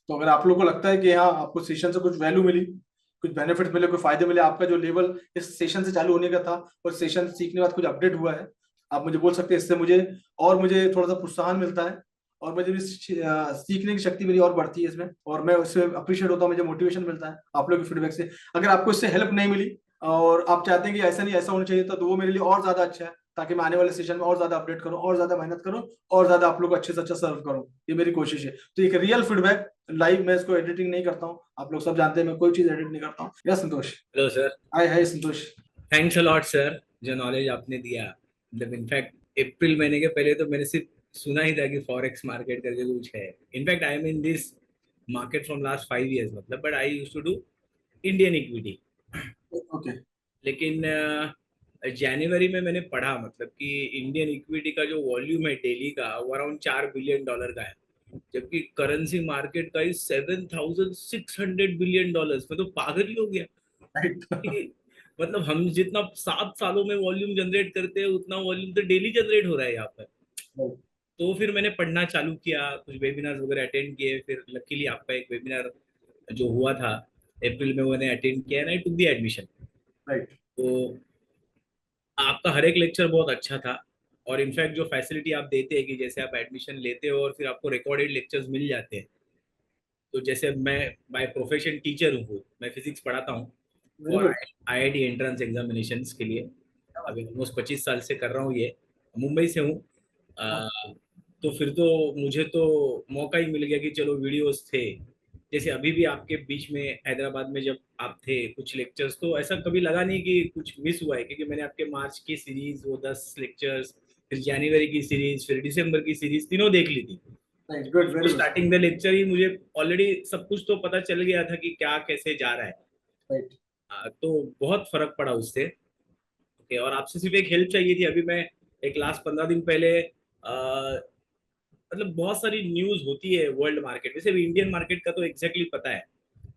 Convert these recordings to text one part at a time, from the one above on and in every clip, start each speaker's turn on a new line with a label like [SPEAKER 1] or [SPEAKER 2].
[SPEAKER 1] तो अगर आप लोग को लगता है कि हाँ आपको सेशन से कुछ वैल्यू मिली, कुछ बेनिफिट मिले, कोई फायदे मिले, आपका जो लेवल इस सेशन से चालू होने का था और सेशन सीखने के बाद कुछ अपडेट हुआ है, आप मुझे बोल सकते हैं। इससे मुझे थोड़ा सा प्रोत्साहन मिलता है और मुझे भी सीखने की शक्ति मेरी और बढ़ती है इसमें, और मैं उससे अप्रिशिएट होता हूँ, मुझे मोटिवेशन मिलता है आप लोग के फीडबैक से। अगर आपको इससे हेल्प नहीं मिली और आप चाहते हैं कि ऐसा नहीं ऐसा होना चाहिए था, तो वो मेरे लिए और ज्यादा अच्छा है, ताकि मैं आने वाले सेशन में और ज्यादा अपडेट करूँ, और ज्यादा मेहनत करूँ, और ज्यादा आप लोग को अच्छे से अच्छा सर्व करूँ। ये मेरी कोशिश है। तो एक रियल फीडबैक लाइव, मैं इसको एडिटिंग नहीं करता हूँ, आप लोग सब जानते हैं मैं कोई चीज एडिट नहीं करता हूँ। या Santosh?
[SPEAKER 2] Hello sir.
[SPEAKER 1] Hi hi Santosh.
[SPEAKER 2] Thanks a lot sir, जो नॉलेज आपने दिया। मतलब इनफैक्ट अप्रैल महीने के पहले तो मैंने सिर्फ सुना ही था कि फॉरेक्स मार्केट करके कुछ है। In fact I am in this market from last 5 years, मतलब but I use to do Indian equity.
[SPEAKER 1] Okay.
[SPEAKER 2] लेकिन जनवरी में मैंने पढ़ा मतलब कि इंडियन इक्विटी का जो वॉल्यूम है डेली का वो अराउंड $4 बिलियन का है, जबकि करेंसी मार्केट का ही $7,600 बिलियन। मैं तो पागल ही हो गया
[SPEAKER 1] राइट।
[SPEAKER 2] कि मतलब हम जितना 7 सालों में वॉल्यूम जनरेट करते हैं उतना वॉल्यूम तो डेली जनरेट हो रहा है यहाँ पर। तो फिर मैंने पढ़ना चालू किया, कुछ वेबिनार वगैरह अटेंड किए, फिर लकीली आपका एक वेबिनार जो हुआ था अप्रैल में मैंने अटेंड किया ना, टू दी एडमिशन।
[SPEAKER 1] राइट।
[SPEAKER 2] तो आपका हर एक लेक्चर बहुत अच्छा था। और इनफैक्ट जो फैसिलिटी आप देते हैं कि जैसे आप एडमिशन लेते हो और फिर आपको रिकॉर्डेड लेक्चर्स मिल जाते हैं। तो जैसे मैं बाय प्रोफेशन टीचर हूँ, मैं फिजिक्स पढ़ाता हूँ
[SPEAKER 1] very
[SPEAKER 2] for
[SPEAKER 1] good.
[SPEAKER 2] IIT entrance examination के लिए। अभी ऑलमोस्ट 25 साल से कर रहा हूँ ये, मुंबई से हूँ। अ, तो फिर तो मुझे तो मौका ही मिल गया कि चलो वीडियोस थे, जैसे अभी भी आपके बीच में हैदराबाद में जब आप थे कुछ लेक्चर्स, तो ऐसा कभी लगा नहीं कि कुछ मिस हुआ है, क्योंकि मैंने आपके मार्च की सीरीज वो 10 लेक्चर्स, फिर जनवरी की सीरीज, फिर दिसंबर की सीरीज तीनों देख ली थी।
[SPEAKER 1] राइट, गुड,
[SPEAKER 2] तो
[SPEAKER 1] वेरी गुड।
[SPEAKER 2] स्टार्टिंग में लेक्चर ही मुझे ऑलरेडी सब कुछ तो पता चल गया था कि क्या कैसे जा रहा है।
[SPEAKER 1] राइट।
[SPEAKER 2] तो बहुत फर्क पड़ा उससे। ओके, और आपसे सिर्फ एक हेल्प चाहिए थी। अभी मैं एक लास्ट 15 दिन पहले मतलब बहुत सारी न्यूज होती है वर्ल्ड मार्केट, वैसे भी इंडियन मार्केट का तो एग्जैक्टली पता है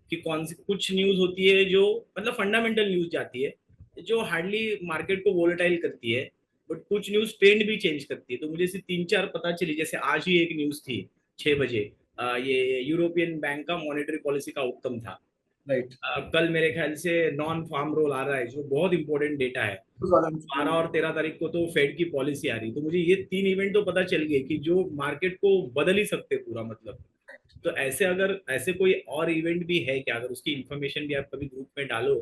[SPEAKER 2] कि कौन सी कुछ न्यूज होती है जो मतलब फंडामेंटल न्यूज जाती है, जो हार्डली मार्केट को वोलेटाइल करती है, बट कुछ न्यूज ट्रेंड भी चेंज करती है। तो मुझे सिर्फ 3 4 पता चली, जैसे आज ही एक न्यूज थी 6 बजे, ये यूरोपियन बैंक का मॉनेटरी पॉलिसी का आउटकम था।
[SPEAKER 1] राइट।
[SPEAKER 2] कल मेरे ख्याल से नॉन फार्म रोल आ रहा है जो बहुत इंपॉर्टेंट डेटा है। 12 और 13 तारीख को तो फेड की पॉलिसी आ रही, तो मुझे ये 3 इवेंट तो पता चल गए कि जो मार्केट को बदल ही सकते पूरा मतलब। तो ऐसे अगर ऐसे कोई और इवेंट भी है क्या, अगर उसकी इंफॉर्मेशन भी आप कभी ग्रुप में डालो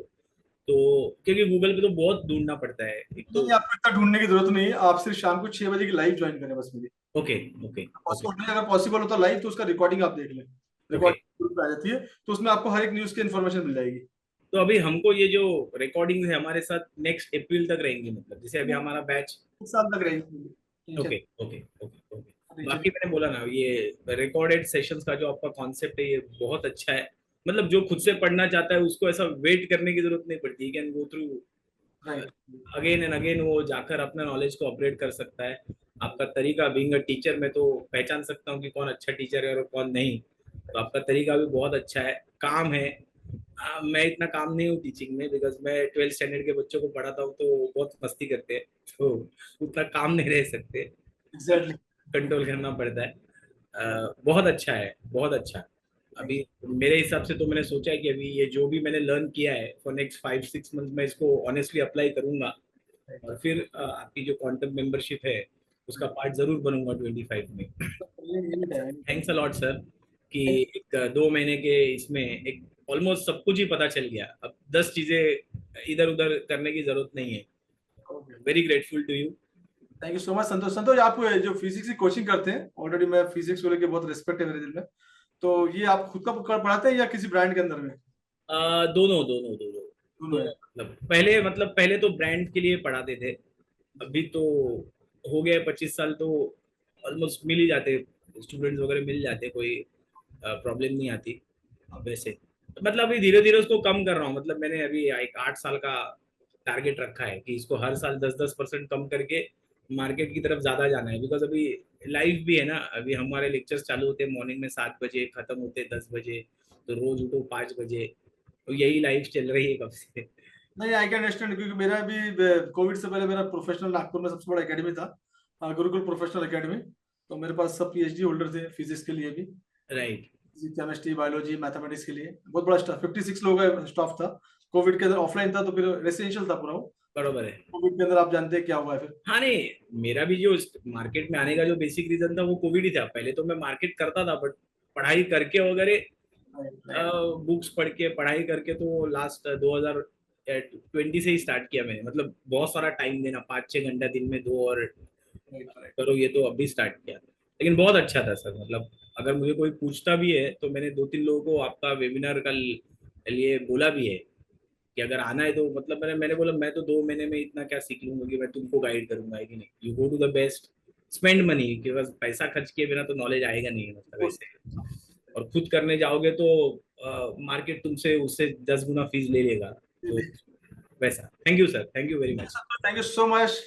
[SPEAKER 2] तो, क्योंकि गूगल पे तो बहुत ढूंढना पड़ता है एक तो।
[SPEAKER 1] नहीं, आपको इतना ढूंढने की जरूरत नहीं है, आप सिर्फ शाम को 6 बजे की लाइव ज्वाइन करें बस मेरी।
[SPEAKER 2] ओके ओके ओके
[SPEAKER 1] पॉसिबल नहीं, अगर पॉसिबल होता लाइव तो उसका रिकॉर्डिंग आप देख लें।
[SPEAKER 2] ओके।
[SPEAKER 1] रिकॉर्डिंग ग्रुप पे आ जाती है, तो उसमें आपको हर एक न्यूज की इन्फॉर्मेशन मिल जाएगी।
[SPEAKER 2] तो अभी हमको ये जो रिकॉर्डिंग है हमारे साथ नेक्स्ट अप्रैल तक रहेंगे, मतलब जैसे अभी हमारा बैच।
[SPEAKER 1] एक साल तक रहेगी। ठीक है।
[SPEAKER 2] Okay okay okay okay.
[SPEAKER 1] नीचे।
[SPEAKER 2] बाकी मैंने बोला ना, ये रिकॉर्डेड सेशंस का जो आपका कॉन्सेप्ट है ये बहुत अच्छा है। मतलब जो खुद से पढ़ना चाहता है उसको ऐसा वेट करने की जरूरत नहीं पड़ती, can go through
[SPEAKER 1] right.
[SPEAKER 2] Again and again, वो जाकर अपना नॉलेज को अपग्रेड कर सकता है। आपका तरीका बीइंग अ टीचर, मैं तो पहचान सकता हूँ कि कौन अच्छा टीचर है और कौन नहीं। तो आपका तरीका भी बहुत अच्छा है, काम है। मैं इतना काम नहीं हूँ टीचिंग में, बिकॉज मैं 12th स्टैंडर्ड के बच्चों को पढ़ाता हूँ तो वो बहुत मस्ती करते हैं, तो उतना काम नहीं रह सकते,
[SPEAKER 1] एग्जैक्टली।
[SPEAKER 2] कंट्रोल करना पड़ता है। बहुत अच्छा है, बहुत अच्छा। अभी मेरे हिसाब से तो मैंने सोचा है कि अभी ये जो भी मैंने लर्न किया है फॉर नेक्स्ट 5 6 मंथ मैं इसको ऑनेस्टली अप्लाई करूंगा। और फिर आपकी जो क्वांटम मेंबरशिप है उसका पार्ट जरूर बनूंगा 25 में। थैंक्स अ लॉट सर कि एक 2 महीने के इसमें एक ऑलमोस्ट सब कुछ ही पता चल गया। अब 10 चीजें इधर उधर करने की जरूरत नहीं है। Very grateful to you.
[SPEAKER 1] Thank you so much Santosh. Santosh, आप जो फिजिक्स की कोचिंग करते हैं, ऑलरेडी मैं फिजिक्स को लेकर बहुत रिस्पेक्ट है मेरे दिल में, तो ये आप खुद का पढ़ाते हैं या किसी ब्रांड के अंदर में?
[SPEAKER 2] दोनों दोनों दोनों
[SPEAKER 1] दोनों है।
[SPEAKER 2] दोनों। मतलब पहले तो ब्रांड के लिए पढ़ाते थे। अभी तो हो गया 25 साल, तो ऑलमोस्ट मिल ही जाते, स्टूडेंट्स वगैरह मिल जाते, कोई प्रॉब्लम नहीं आती। वैसे मतलब अभी धीरे धीरे उसको कम कर रहा हूँ। मतलब मैंने अभी एक 8 साल का टारगेट रखा है कि इसको हर साल 10-10% कम करके मार्केट की तरफ ज्यादा जाना है। बिकॉज अभी लाइव भी है ना, अभी हमारे लेक्चर्स चालू होते हैं मॉर्निंग में 7 बजे, खत्म होते हैं 10 बजे। तो रोज उठो 5 बजे, तो यही लाइफ चल रही है कब से।
[SPEAKER 1] नहीं, आई कैन अंडरस्टैंड, क्योंकि मेरा भी कोविड से पहले मेरा प्रोफेशनल नागपुर में सबसे बड़ा एकेडमी था, गुरुकुल प्रोफेशनल एकेडमी। तो मेरे पास सब पीएचडी होल्डर थे फिजिक्स के लिए भी।
[SPEAKER 2] राइट।
[SPEAKER 1] केमिस्ट्री, बायोलॉजी, मैथमेटिक्स के लिए बहुत बड़ा स्टाफ, 56 लोगों का स्टाफ था। कोविड के अंदर ऑफलाइन था, तो फिर रेसिडेंशियल था पूरा वो।
[SPEAKER 2] बरोबर है।
[SPEAKER 1] कोविड के अंदर आप जानते हैं क्या हुआ है फिर।
[SPEAKER 2] हाँ नहीं, मेरा भी जो मार्केट में आने का जो बेसिक रीजन था वो कोविड ही था। पहले तो मैं मार्केट करता था, बट पढ़ाई करके वगैरह,
[SPEAKER 1] राइट।
[SPEAKER 2] बुक्स पढ़ के पढ़ाई करके, तो लास्ट 2020 से ही स्टार्ट किया मैंने। मतलब बहुत सारा टाइम देना, 5-6 घंटा दिन में दो और
[SPEAKER 1] राइट। राइट।
[SPEAKER 2] करो, ये तो अभी स्टार्ट किया। लेकिन बहुत अच्छा था सर। मतलब अगर मुझे कोई पूछता भी है तो मैंने 2-3 लोगों को आपका वेबिनार का लिए बोला भी है कि अगर आना है तो, मतलब मैंने बोला मैं तो 2 महीने में इतना क्या सीख लूंगा कि मैं तुमको गाइड करूंगा, है कि नहीं। You go to the best, spend money, कि बस पैसा खर्च किए बिना तो नॉलेज आएगा नहीं, मतलब ऐसे। और खुद करने जाओगे तो मार्केट तुमसे उससे 10 गुना फीस ले लेगा, तो वैसा। Thank you sir, thank you very much.
[SPEAKER 1] Thank you so much.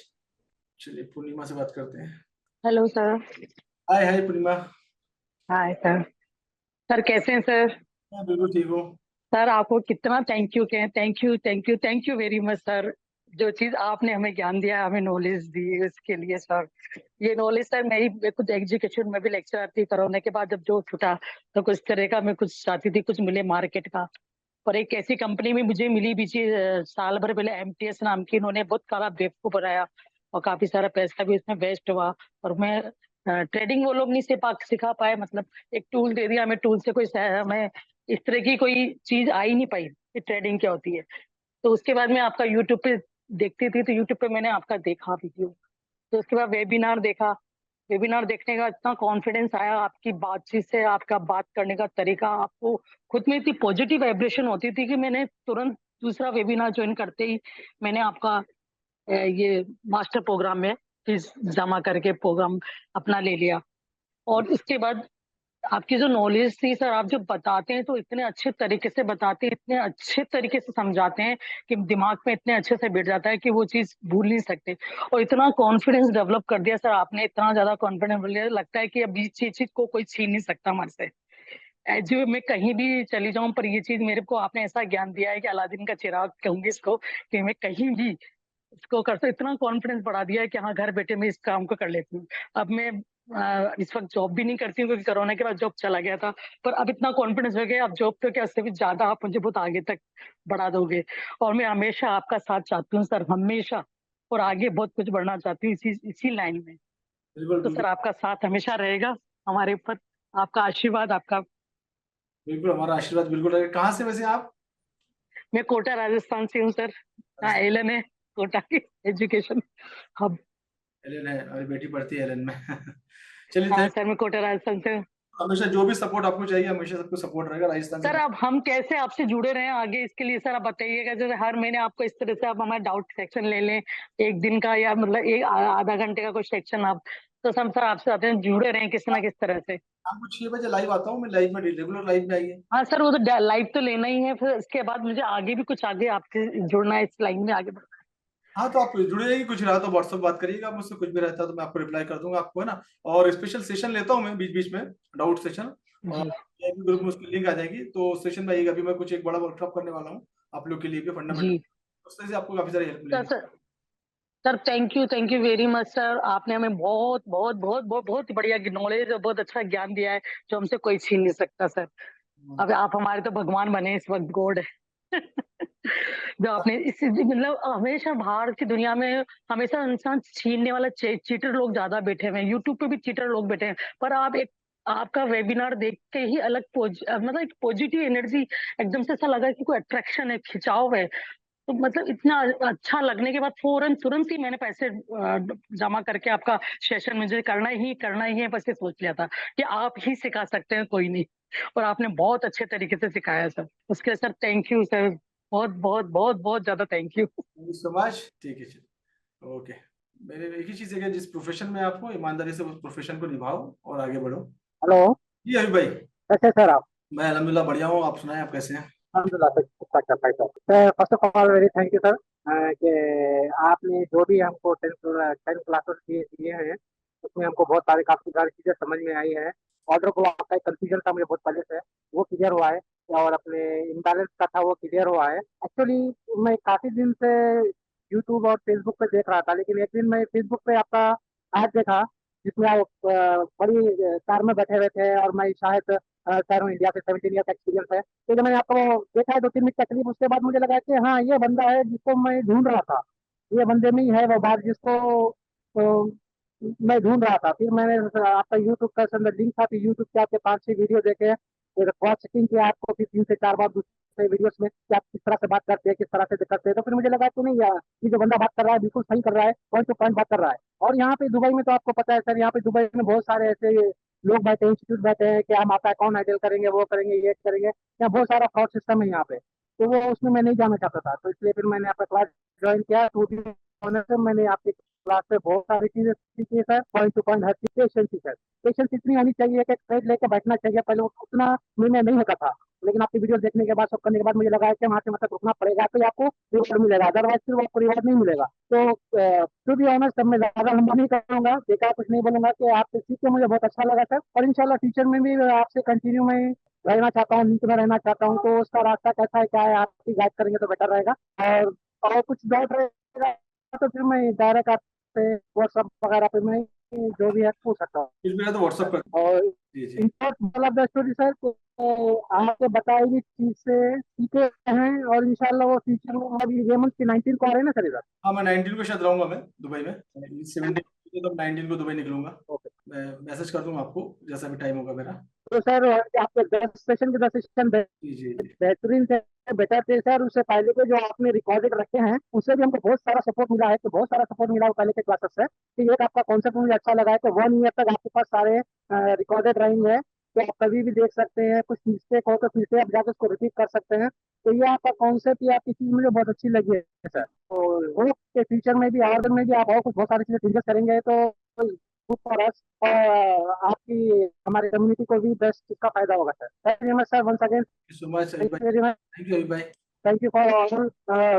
[SPEAKER 1] चलिए पूर्णिमा से बात करते हैं।
[SPEAKER 3] Hello sir.
[SPEAKER 1] Hi hi Purnima.
[SPEAKER 3] Hi sir. Sir कैसे हैं सर?
[SPEAKER 1] मैं बिल्कुल ठीक हूँ।
[SPEAKER 3] सर आपको कितना थैंक यू कहें। Thank you, thank you, thank you very much sir. जो चीज आपने हमें ज्ञान दिया, हमें नॉलेज दी, उसके लिए सर। ये नॉलेज सर, मैं खुद एजुकेशन में भी लेक्चरर थी। कोरोना के बाद जब जो छूटा तो कुछ तरह का मैं कुछ चाहती थी, कुछ मिले मार्केट का। पर एक ऐसी कंपनी में मुझे मिली बीच साल भर पहले, एमटीएस नाम की। इन्होंने बहुत सारा बेवकूफ बनाया और काफी सारा पैसा भी इसमें वेस्ट हुआ। और मैं ट्रेडिंग वो लोग नहीं सिखा पाए। मतलब एक टूल दे दिया हमें, टूल से कोई हमें इस तरह की कोई चीज आ ही नहीं पाई कि ट्रेडिंग क्या होती है। तो उसके बाद मैं आपका यूट्यूब पे देखती थी, तो यूट्यूब पे मैंने आपका देखा वीडियो। तो उसके बाद वेबिनार देखा। वेबिनार देखने का इतना कॉन्फिडेंस आया आपकी बातचीत से, आपका बात करने का तरीका, आपको खुद में इतनी पॉजिटिव वाइब्रेशन होती थी कि मैंने तुरंत दूसरा वेबिनार ज्वाइन करते ही मैंने आपका ये मास्टर प्रोग्राम में फीस जमा करके प्रोग्राम अपना ले लिया। और इसके बाद आपकी जो नॉलेज थी सर, आप जो बताते हैं तो इतने अच्छे तरीके से बताते हैं, इतने अच्छे तरीके से समझाते हैं कि दिमाग में इतने अच्छे से बैठ जाता है कि वो चीज भूल नहीं सकते। और इतना कॉन्फिडेंस डेवलप कर दिया सर आपने, इतना ज्यादा कॉन्फिडेंस बन गया, लगता है कि अब इस चीज को कोई छीन नहीं सकता हमारे से। जो मैं कहीं भी चली जाऊं, पर ये चीज मेरे को आपने ऐसा ज्ञान दिया है कि अलादीन का चिराग कहूंगी इसको, कि मैं कहीं भी इसको कर सकता, इतना कॉन्फिडेंस बढ़ा दिया है कि हाँ, घर बैठे मैं इस काम को कर लेती हूँ। अब मैं इस वक्त जॉब भी नहीं करती हूँ क्योंकि कोरोना के बाद जॉब चला गया था। पर अब इतना कॉन्फिडेंस हो गया, अब जॉब तो क्या, उससे भी ज्यादा आप मुझे बहुत आगे तक बढ़ा दोगे। और मैं हमेशा आपका साथ चाहती हूँ सर, हमेशा। और आगे बहुत कुछ बढ़ना चाहती हूँ इसी इसी लाइन में।
[SPEAKER 1] बिल्कुल
[SPEAKER 3] तो
[SPEAKER 1] बिल्कुल।
[SPEAKER 3] सर आपका साथ हमेशा रहेगा हमारे ऊपर, आपका आशीर्वाद, आपका।
[SPEAKER 1] बिल्कुल हमारा आशीर्वाद बिल्कुल रहेगा। कहाँ से वैसे आप।
[SPEAKER 3] मैं कोटा राजस्थान से हूँ सर। हाँ, एलन है कोटा की एजुकेशन हब।
[SPEAKER 1] एलन है, हमारी बेटी पढ़ती है एलन में। चलिए
[SPEAKER 3] हाँ
[SPEAKER 1] थैंक।
[SPEAKER 3] सर, मैं कोटा राजस्थान से हूँ।
[SPEAKER 1] हमेशा जो भी सपोर्ट आपको चाहिए, हमेशा सबको सपोर्ट रहेगा राजस्थान से।
[SPEAKER 3] सर अब हम कैसे आपसे जुड़े रहे आगे, इसके लिए सर आप बताइएगा। जैसे हर महीने आपको इस तरह से आप हमारा डाउट सेक्शन ले लें, एक दिन का या मतलब एक आधा घंटे का कोई सेक्शन आप, तो हम सर आपसे आते हैं, जुड़े रहें किसी ना किस तरह से।
[SPEAKER 1] आपको 6 बजे लाइव आता हूँ मैं, लाइव में रेगुलर लाइव में आइए।
[SPEAKER 3] हाँ सर, वो तो लाइव तो लेना ही है, फिर इसके बाद मुझे आगे भी कुछ आगे आपसे जुड़ना है, इस लाइन में आगे बढ़ना
[SPEAKER 1] हाँ तो आप जुड़े रहिए, कुछ रहा तो व्हाट्सअप बात करिएगा मुझसे, कुछ भी रहता है तो मैं आपको रिप्लाई कर दूंगा आपको, है ना। और स्पेशल सेशन लेता हूँ मैं बीच बीच में, डाउट सेशन।
[SPEAKER 3] है
[SPEAKER 1] और
[SPEAKER 3] जी।
[SPEAKER 1] ग्रुप में उसकी लिंक आ जाएगी, तो सेशन में आइएगा। अभी मैं कुछ एक बड़ा वर्कशॉप करने वाला हूँ आप लोग के लिए भी, फंडामेंटल।
[SPEAKER 3] जी
[SPEAKER 1] उससे से आपको काफी सारी हेल्प
[SPEAKER 3] सर।
[SPEAKER 1] मिलेगी।
[SPEAKER 3] Sir sir thank you very much sir. आपने हमें बहुत बहुत बहुत बहुत बहुत बढ़िया नॉलेज और बहुत अच्छा ज्ञान दिया है, जो हमसे कोई छीन नहीं सकता सर। अब आप हमारे तो भगवान बने इस वक्त, गॉड है। जो आपने इस मतलब हमेशा बाहर की दुनिया में हमेशा इंसान छीनने वाला चीटर लोग ज्यादा बैठे हुए हैं, यूट्यूब पे भी चीटर लोग बैठे हैं। पर आप एक आपका वेबिनार देख के ही अलग मतलब एक पॉजिटिव एनर्जी, एकदम से ऐसा लगा कि कोई अट्रैक्शन है, खिंचाव है। तो मतलब इतना अच्छा लगने के बाद फौरन तुरंत ही मैंने पैसे जमा करके आपका सेशन मुझे करना ही है, बस ये सोच लिया था कि आप ही सिखा सकते हैं, कोई नहीं। और आपने बहुत अच्छे तरीके से सिखाया सर, उसके लिए सर थैंक यू सर। बहुत बहुत बहुत बहुत ज्यादा thank you.
[SPEAKER 1] Thank you so much. ठीक है चलिए, ओके। मेरे एक ही चीज है कि जिस प्रोफेशन में आपको, ईमानदारी से उस प्रोफेशन को निभाओ और आगे बढ़ो।
[SPEAKER 4] हेलो।
[SPEAKER 1] जी अभी भाई।
[SPEAKER 4] कैसे सर आप?
[SPEAKER 1] मैं अल्हम्दुलिल्लाह बढ़िया हूँ, आप सुनाएं आप कैसे हैं।
[SPEAKER 4] अल्हम्दुलिल्लाह सर, अच्छा अच्छा भाई sir. First of all very thank you sir, कि आपने जो भी हमको 10 क्लासेस दिए हैं, उसमें हमको बहुत काफी सारी चीजें समझ में आई है। ऑर्डर को आपका एक कंफ्यूजन था मुझे बहुत पहले से, वो क्लियर हुआ है। और अपने इम्बैलेंस का था, वो क्लियर हुआ है। एक्चुअली मैं काफी दिन से यूट्यूब और फेसबुक पे देख रहा था, लेकिन एक दिन मैं फेसबुक पे आपका ऐड देखा, जिसमें आप बड़ी कार में बैठे हुए थे, और मैं शायद सर हूँ, इंडिया से 17 ईयर का एक्सपीरियंस है। तो जब मैंने आपको देखा है 2-3 मिनट तकलीफ, उसके बाद मुझे लगा कि हाँ ये बंदा है जिसको मैं ढूंढ रहा था, ये बंदे में ही है वो बात जिसको मैं ढूंढ रहा था। फिर मैंने आपका यूट्यूब का अंदर लिंक था, फिर यूट्यूब के आपके 5-6 वीडियो देखे, फिर क्रॉस चेकिंग किया आपको, फिर 3 से 4 बार दूसरे वीडियोस में कि आप किस तरह से बात करते हैं, किस तरह से करते हैं। तो फिर मुझे लगा कि नहीं यार, ये जो बंदा बात कर रहा है बिल्कुल सही कर रहा है, पॉइंट टू पॉइंट बात कर रहा है। और यहाँ पे दुबई में तो आपको पता है सर, यहाँ पे दुबई में बहुत सारे ऐसे लोग बैठे हैं, इंस्टीट्यूट बैठे हैं कि हम आपका अकाउंट हैंडल करेंगे, वो करेंगे, ये करेंगे। यहाँ बहुत सारा फ्रॉड सिस्टम है यहाँ पे, तो वो उसमें मैं नहीं जाना चाहता था, तो इसलिए फिर मैंने आपका क्लास ज्वाइन किया। टू बी ऑनेस्ट मैंने आपकी क्लास में बहुत सारी चीजें सीखी है सर, पॉइंट टू पॉइंट हर चीज। पेशेंस ही सर, पेशेंस इतनी आनी चाहिए कि ट्रेड लेकर बैठना चाहिए। पहले वो उतना निर्णय नहीं होता था, लेकिन आपकी वीडियो देखने के बाद, सब करने के बाद मुझे लगा है कि वहाँ से मतलब रुकना पड़ेगा, तो आपको रिवॉर्ड मिलेगा, अदरवाइज फिर वो आपको रिवॉर्ड नहीं मिलेगा। तो टू बी ऑनेस्ट अब मैं ज्यादा लंबा नहीं करूंगा, बेकार कुछ नहीं बोलूंगा कि आपसे सीख के मुझे बहुत अच्छा लगा सर। और इंशाल्लाह फ्यूचर में भी आपसे कंटिन्यू मैं रहना चाहता हूँ, लिंक में रहना चाहता हूँ। तो उसका रास्ता कैसा है, क्या है, आपकी गाइड करेंगे तो बेटर रहेगा। और कुछ डाउट रहेगा तो फिर मैं डायरेक्ट आपसे व्हाट्सअप वगैरह पे मैं जो भी है पूछ सकता हूँ।
[SPEAKER 1] कुछ भी है तो व्हाट्सअप कर।
[SPEAKER 4] और
[SPEAKER 1] जी जी।
[SPEAKER 4] इन शॉर्ट मतलब द स्टोरी सर, आपके बताई हुई चीज से सीखे हैं, और इंशाल्लाह वो फ्यूचर में अभी ये मंथ की 19 को आ रहे हैं ना सर इधर।
[SPEAKER 1] हाँ मैं 19 को शायद रहूंगा मैं दुबई में, 17 तो 19 को दुबई निकलूंगा।
[SPEAKER 4] ओके।
[SPEAKER 1] मैं मैसेज कर दूंगा आपको जैसा भी टाइम होगा मेरा।
[SPEAKER 4] तो सर आपके 10 सेशन के 10 सेशन
[SPEAKER 1] जी जी जी।
[SPEAKER 4] बेहतरीन थे, बेटर थे सर। उससे पहले के जो आपने रिकॉर्डेड रखे हैं उससे भी हमको बहुत सारा सपोर्ट मिला है, तो बहुत सारा सपोर्ट मिला है पहले के क्लासेस से। तो एक आपका कॉन्सेप्ट मुझे अच्छा लगा है कि 1 ईयर तक आपके पास सारे रिकॉर्डेड रहेंगे, तो आप कभी भी देख सकते हैं। कुछ मिस्टेक हो तो फिर से आप जाकर उसको रिपीट कर सकते हैं। तो ये आपका कॉन्सेप्ट, ये आपकी चीज मुझे बहुत अच्छी लगी है सर। तो होप के फ्यूचर में भी, आगे में भी आप और कुछ बहुत सारी चीजें चेंजेस करेंगे, तो गुड फॉर अस, और आपकी हमारी कम्युनिटी को भी बेस्ट इसका फायदा होगा sir. Thank you sir once again.
[SPEAKER 1] Thank you so much अभी
[SPEAKER 4] थैंक
[SPEAKER 1] भाई।
[SPEAKER 4] You very much.
[SPEAKER 1] Thank you अभी भाई।
[SPEAKER 4] Thank you for all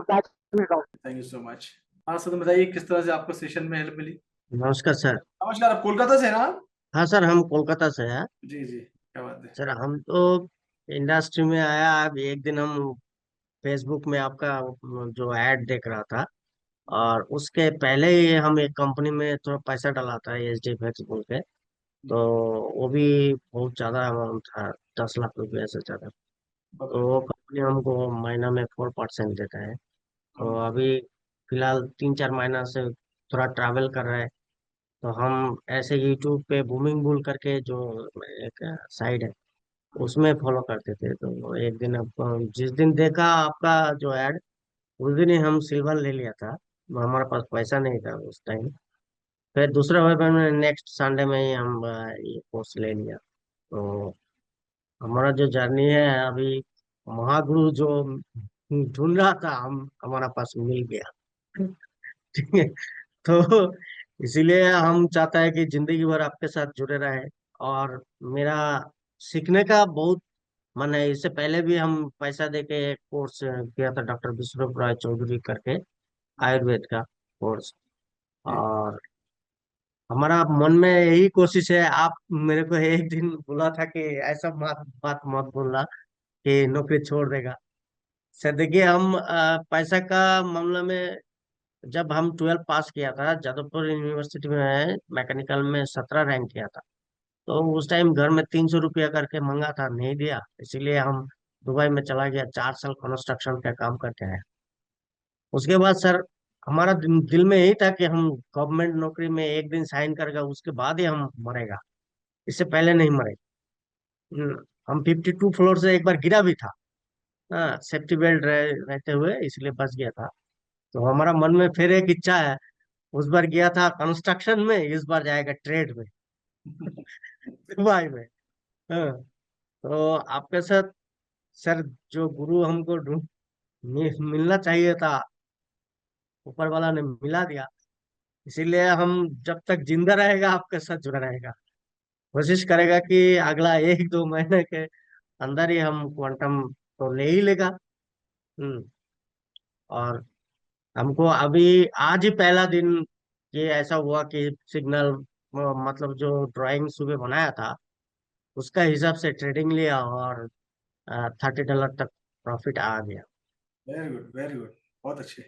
[SPEAKER 4] batch.
[SPEAKER 1] Thank you so much. हाँ सर, तो बताइए किस तरह से आपको सेशन में हेल्प मिली।
[SPEAKER 5] नमस्कार सर।
[SPEAKER 1] नमस्कार, आप कोलकाता से हैं ना।
[SPEAKER 5] हाँ सर, हम कोलकाता से हैं।
[SPEAKER 1] जी जी, क्या बात है।
[SPEAKER 5] सर हम तो इंडस्ट्री में आया, अब एक दिन हम फेसबुक में आपका जो ऐड देख रहा था, और उसके पहले ही हम एक कंपनी में थोड़ा पैसा डाला था, एच डी बोल के। तो वो भी बहुत ज्यादा अमाउंट था, 10 लाख रुपया से ज्यादा।
[SPEAKER 1] बाप
[SPEAKER 5] तो
[SPEAKER 1] रे।
[SPEAKER 5] वो कंपनी हमको महीना में 4% देता है। तो अभी फिलहाल 3-4 महीना से थोड़ा ट्रैवल कर रहे हैं। तो हम ऐसे यूट्यूब पे बूमिंग बुल करके जो एक साइड है, उसमें फॉलो करते थे। तो एक दिन अब जिस दिन देखा आपका जो ऐड, उस दिन ही हम सिल्वर ले लिया था। हमारे पास पैसा नहीं था उस टाइम। फिर दूसरा वेपन में नेक्स्ट संडे में ही हम ये कोर्स ले लिया। तो हमारा जो जर्नी है अभी, महागुरु जो ढूंढ रहा था, हम हमारा पास मिल गया। ठीक है। तो इसीलिए हम चाहते हैं कि जिंदगी भर आपके साथ जुड़े रहे। और मेरा सीखने का बहुत मन है। इससे पहले भी हम पैसा देके एक कोर्स किया था, डॉक्टर विश्व राय चौधरी करके, आयुर्वेद का कोर्स।
[SPEAKER 1] जी।
[SPEAKER 5] और हमारा मन में यही कोशिश है। आप मेरे को एक दिन बोला था कि ऐसा बात बात मत बोलना कि नौकरी छोड़ देगा। सर देखिए, हम पैसा का मामला में, जब हम 12 पास किया था जादवपुर यूनिवर्सिटी में, मैकेनिकल में 17 रैंक किया था। तो उस टाइम घर में 300 रुपया करके मंगा था, नहीं दिया। इसीलिए हम दुबई में चला गया, 4 साल कंस्ट्रक्शन का काम करके आया। उसके बाद सर, हमारा दिल में यही था कि हम गवर्नमेंट नौकरी में एक दिन साइन करेगा, उसके बाद ही हम मरेगा, इससे पहले नहीं मरे। हम 52 फ्लोर से एक बार गिरा भी था। हाँ, सेफ्टी बेल्ट रहते हुए, इसलिए बच गया था। तो हमारा मन में फिर एक इच्छा है। उस बार गया था कंस्ट्रक्शन में, इस बार जाएगा ट्रेड में। दुबई में। हाँ। तो आपके साथ सर, जो गुरु हमको मिलना चाहिए था, ऊपर वाला ने मिला दिया। इसीलिए हम जब तक जिंदा रहेगा आपके साथ जुड़ा रहेगा। कोशिश करेगा कि अगला 1-2 महीने के अंदर ही हम क्वांटम तो ले ही लेगा। हम्म। और हमको अभी आज ही पहला दिन ये ऐसा हुआ कि सिग्नल, मतलब जो ड्राइंग सुबह बनाया था, उसका हिसाब से ट्रेडिंग लिया, और $30 तक प्रॉफिट आ गया।
[SPEAKER 1] वेरी गुड वेरी गुड, बहुत अच्छे।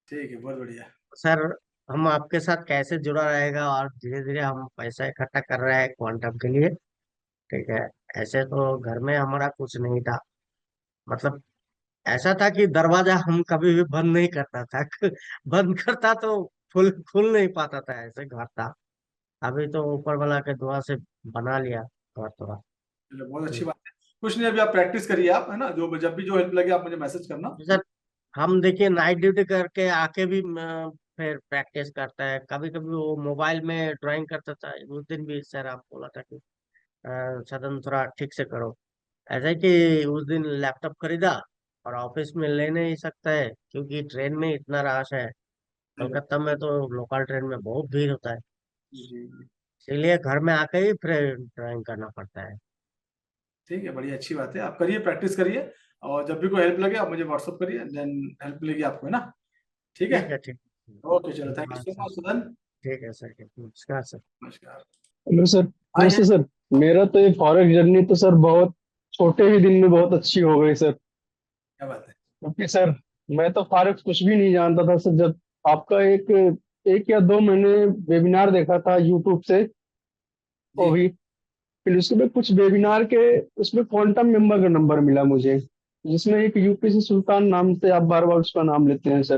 [SPEAKER 1] ठीक है, बहुत बढ़िया।
[SPEAKER 5] सर, हम आपके साथ कैसे जुड़ा रहेगा, और धीरे धीरे हम पैसा इकट्ठा कर रहे हैं क्वांटम के लिए। ठीक है। ऐसे तो घर में हमारा कुछ नहीं था, मतलब ऐसा था कि दरवाजा हम कभी भी बंद नहीं करता था। बंद करता तो खुल खुल नहीं पाता था, ऐसे घर था। अभी तो ऊपर वाला के दुआ से बना लिया थोड़ा थोड़ा।
[SPEAKER 1] चलो, बहुत अच्छी बात है। कुछ नहीं, अभी आप प्रैक्टिस करिए आप, है ना, जो जब भी जो हेल्प लगे आप मुझे मैसेज करना।
[SPEAKER 5] सर हम देखिए नाइट ड्यूटी करके आके भी फिर प्रैक्टिस करता है। कभी कभी वो मोबाइल में ड्राइंग करता था, उस दिन भी सर आप बोला था कि सदन थोड़ा ठीक से करो। ऐसा है कि उस दिन लैपटॉप खरीदा और ऑफिस में ले नहीं सकता है क्योंकि ट्रेन में इतना रश है।
[SPEAKER 1] सही बात।
[SPEAKER 5] कलकत्ता में तो लोकल ट्रेन में बहुत भीड़ होता है,
[SPEAKER 1] जी जी।
[SPEAKER 5] इसीलिए घर में आके ही फिर ड्राइंग करना पड़ता है।
[SPEAKER 1] ठीक है, बड़ी अच्छी बात है, आप करिए, प्रैक्टिस करिए। और जब भी कोई हेल्प लगे आप मुझे व्हाट्सअप करिए, देन हेल्प मिलेगी आपको, है ना। ठीक है।
[SPEAKER 5] ठीक है, ठीक
[SPEAKER 1] ओके, चलो, थैंक यू
[SPEAKER 5] धन्यवाद
[SPEAKER 1] सो
[SPEAKER 5] सर।
[SPEAKER 1] मच सुदन।
[SPEAKER 5] ठीक है सर, नमस्कार सर।
[SPEAKER 1] नमस्कार।
[SPEAKER 6] Hello sir.
[SPEAKER 1] हाँ
[SPEAKER 6] नमस्ते
[SPEAKER 1] यस।
[SPEAKER 6] सर। मेरा तो ये फॉरेक्स जर्नी तो सर बहुत छोटे ही दिन में बहुत अच्छी हो गई सर।
[SPEAKER 1] क्या बात है।
[SPEAKER 6] क्योंकि सर मैं तो फॉरेक्स कुछ भी नहीं जानता था सर। जब आपका एक एक या दो मैंने वेबिनार देखा था यूट्यूब से, वो
[SPEAKER 1] जी
[SPEAKER 6] भी फिर उसके बाद कुछ वेबिनार के उसमें क्वांटम मेंबर का नंबर मिला मुझे, जिसमें एक यूपी से सुल्तान नाम से, आप बार बार उसका नाम लेते हैं सर।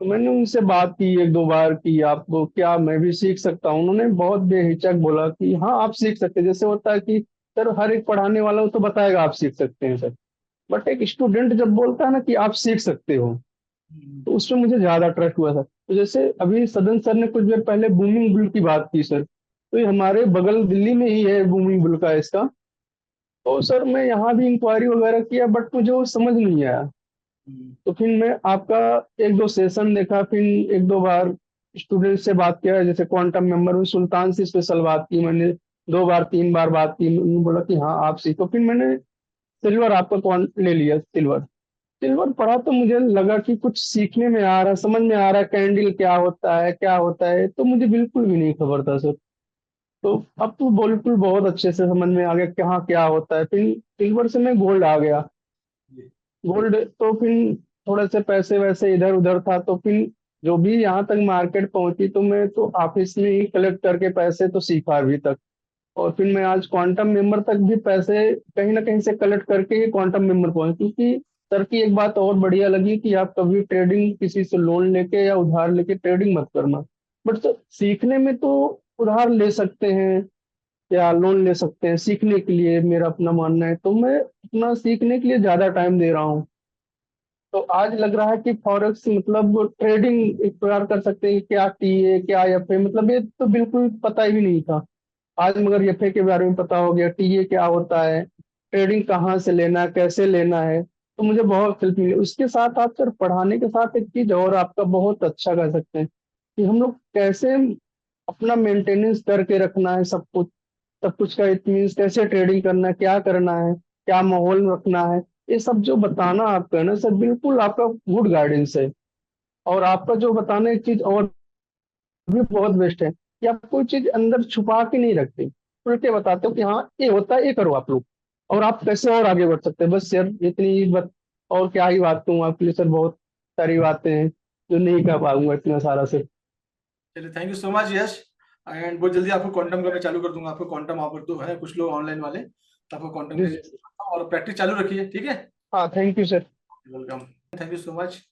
[SPEAKER 6] तो मैंने उनसे बात की एक दो बार कि आपको क्या मैं भी सीख सकता हूँ। उन्होंने बहुत बेहिचक बोला कि हाँ आप सीख सकते हैं। जैसे होता है कि सर हर एक पढ़ाने वाला वो तो बताएगा आप सीख सकते हैं सर, बट एक स्टूडेंट जब बोलता है ना कि आप सीख सकते हो,
[SPEAKER 1] हम्म,
[SPEAKER 6] तो उसमें मुझे ज्यादा ट्रस्ट हुआ सर। तो जैसे अभी सदन सर ने कुछ देर पहले बूमिंग बुल की बात की सर, तो ये हमारे बगल दिल्ली में ही है बूमिंग बुल का इसका। तो सर मैं यहाँ भी इंक्वायरी वगैरह किया बट मुझे वो समझ नहीं आया।
[SPEAKER 1] हम्म,
[SPEAKER 6] तो फिर मैं आपका एक दो सेशन देखा, फिर एक दो बार स्टूडेंट से बात किया, जैसे क्वांटम मेंबर में सुल्तान से स्पेशल बात की मैंने, दो बार तीन बार बात की। उन्होंने बोला कि हाँ आप सीखो। फिर मैंने सिल्वर आपका कौन ले लिया, सिल्वर। सिल्वर पढ़ा तो मुझे लगा कि कुछ सीखने में आ रहा, समझ में आ रहा, कैंडल क्या होता है क्या होता है, तो मुझे बिल्कुल भी नहीं खबर था सर। तो अब तो बिल्कुल बहुत अच्छे से समझ में आ गया कहाँ क्या होता है। फिर सिल्वर से मैं गोल्ड आ गया।
[SPEAKER 1] जी
[SPEAKER 6] गोल्ड तो फिर थोड़े से पैसे वैसे इधर उधर था, तो फिर जो भी यहाँ तक मार्केट पहुंची तो मैं तो ऑफिस में ही कलेक्ट करके पैसे तो सीखा अभी तक। और फिर मैं आज क्वांटम मेंबर तक भी पैसे कहीं ना कहीं से कलेक्ट करके ही क्वांटम मेंबर पहुंचे। क्योंकि सर की एक बात और बढ़िया लगी कि आप कभी ट्रेडिंग किसी से लोन लेके या उधार लेके ट्रेडिंग मत करना। बट सर सीखने में तो उधार ले सकते हैं या लोन ले सकते हैं सीखने के लिए, मेरा अपना मानना है। तो मैं अपना सीखने के लिए ज्यादा टाइम दे रहा हूँ। तो आज लग रहा है कि फॉरेक्स मतलब ट्रेडिंग एक प्रकार कर सकते हैं। क्या टीए क्या एफए, मतलब ये तो बिल्कुल पता ही नहीं था। आज मगर एफए के बारे में पता हो गया, टीए क्या होता है, ट्रेडिंग कहाँ से लेना है कैसे लेना है, तो मुझे बहुत हेल्प मिली। उसके साथ आप सर पढ़ाने के साथ एक चीज और आपका बहुत अच्छा कर सकते हैं कि हम लोग कैसे अपना मेंटेनेंस करके रखना है सब कुछ। सब कुछ का इट मीन्स कैसे ट्रेडिंग करना है, क्या करना है, क्या माहौल रखना है, ये सब जो बताना आपका है ना सर, बिल्कुल आपका गुड गाइडेंस है। और आपका जो बताने की चीज और भी बहुत बेस्ट है कि आप कोई चीज अंदर छुपा के नहीं रखते, उल्टे बताते हो कि हाँ ये होता है, ये करो आप लोग और आप कैसे और आगे बढ़ सकते हैं। बस सर इतनी बात, और क्या ही बात कहूँ आपके लिए सर। बहुत सारी बातें हैं जो नहीं कर पाऊंगा इतना सारा सर।
[SPEAKER 1] चलिए, thank you so much Yash. And बहुत जल्दी आपको क्वांटम का मैं चालू कर दूंगा, आपको क्वांटम ऑफर तो है कुछ लोग ऑनलाइन वाले, तो आपको क्वांटम
[SPEAKER 6] जी
[SPEAKER 1] के लिए और प्रैक्टिस चालू रखिए, ठीक है।
[SPEAKER 6] हाँ, thank you sir.
[SPEAKER 1] Welcome. Thank you so much.